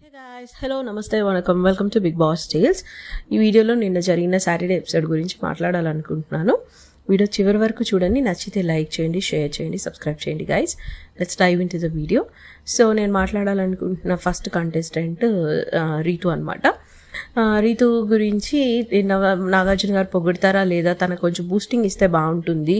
Hey guys, hello, namaste, vanakkam, welcome to Big Boss Tales. ఈ వీడియోలో నిన్న జరిగిన సాటర్డే ఎపిసోడ్ గురించి మాట్లాడాలనుకుంటున్నాను. వీడియో చివరి వరకు చూడండి, నచ్చితే లైక్ చేయండి, షేర్ చేయండి, సబ్స్క్రైబ్ చేయండి guys. Let's dive into the video. So నేను మాట్లాడాలనుకుంటున్న ఫస్ట్ కంటెస్టెంట్ రీతు అనమాట. రీతు గురించి నాగార్జున గారు పొగుడతారా లేదా, తనకు కొంచెం బూస్టింగ్ ఇస్తే బాగుంటుంది,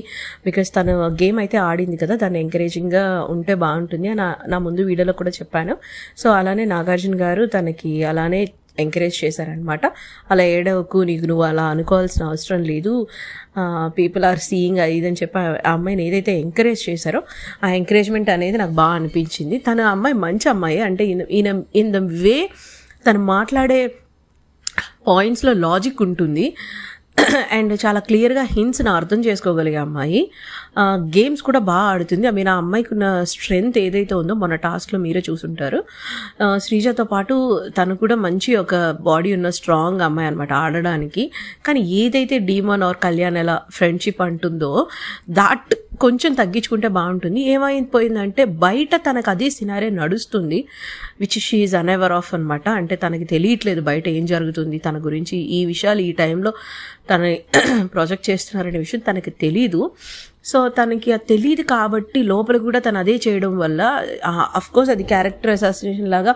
బికాస్ తను గేమ్ అయితే ఆడింది కదా, దాన్ని ఎంకరేజింగ్గా ఉంటే బాగుంటుంది అని నా ముందు వీడియోలో కూడా చెప్పాను. సో అలానే నాగార్జున గారు తనకి అలానే ఎంకరేజ్ చేశారనమాట. అలా ఏడవకు, నీకు నువ్వు అలా అనుకోవాల్సిన అవసరం లేదు, పీపుల్ ఆర్ సీయింగ్ ఇదని చెప్పి ఆ అమ్మాయిని ఏదైతే ఎంకరేజ్ చేశారో ఆ ఎంకరేజ్మెంట్ అనేది నాకు బాగా అనిపించింది. తన అమ్మాయి మంచి అమ్మాయి, అంటే ఇన్ ద వే తను మాట్లాడే పాయింట్స్లో లాజిక్ ఉంటుంది అండ్ చాలా క్లియర్గా హింట్స్ని అర్థం చేసుకోగలిగే అమ్మాయి. గేమ్స్ కూడా బాగా ఆడుతుంది. ఆ అమ్మాయికి ఉన్న స్ట్రెంగ్త్ ఏదైతే ఉందో మొన్న టాస్క్లో మీరే చూసుంటారు. శ్రీజతో పాటు తను కూడా మంచి ఒక బాడీ ఉన్న స్ట్రాంగ్ అమ్మాయి అనమాట ఆడడానికి. కానీ ఏదైతే డీమన్ ఆర్ కళ్యాణ్ ఎలా ఫ్రెండ్షిప్ అంటుందో దాట్ కొంచెం తగ్గించుకుంటే బాగుంటుంది. ఏమైపోయిందంటే బయట తనకు అదే సినారే నడుస్తుంది, విచ్ షీ ఈజ్ అన్ఎవర్ ఆఫ్ అనమాట. అంటే తనకి తెలియట్లేదు బయట ఏం జరుగుతుంది, తన గురించి ఈ విషయాలు ఈ టైంలో తన ప్రాజెక్ట్ చేస్తున్నారనే విషయం తనకి తెలీదు. సో తనకి అది తెలియదు కాబట్టి లోపల కూడా తను అదే చేయడం వల్ల అఫ్కోర్స్ అది క్యారెక్టర్ అసాసినేషన్ లాగా,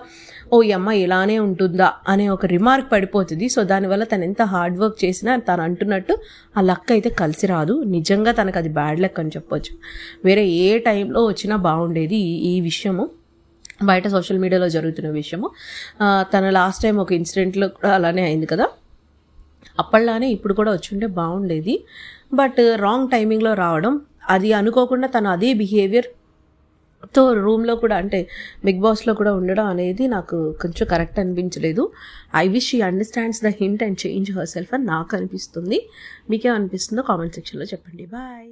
ఓ ఈ అమ్మాయి ఇలానే ఉంటుందా అనే ఒక రిమార్క్ పడిపోతుంది. సో దానివల్ల తను ఎంత హార్డ్ వర్క్ చేసినా తను అంటున్నట్టు ఆ లక్ అయితే కలిసి రాదు. నిజంగా తనకు అది బ్యాడ్ లక్ అని చెప్పొచ్చు. వేరే ఏ టైంలో వచ్చినా బాగుండేది ఈ విషయము, బయట సోషల్ మీడియాలో జరుగుతున్న విషయము. తన లాస్ట్ టైం ఒక ఇన్సిడెంట్లో కూడా అలానే అయింది కదా, అప్పట్లానే ఇప్పుడు కూడా వచ్చుంటే బాగుండేది. బట్ రాంగ్ టైమింగ్లో రావడం, అది అనుకోకుండా తను అదే బిహేవియర్తో రూమ్లో కూడా అంటే బిగ్ బాస్లో కూడా ఉండడం అనేది నాకు కొంచెం కరెక్ట్ అనిపించలేదు. I wish she understands the hint and change her self అని నాకు అనిపిస్తుంది. మీకేమనిపిస్తుందో కామెంట్ సెక్షన్లో చెప్పండి. బాయ్.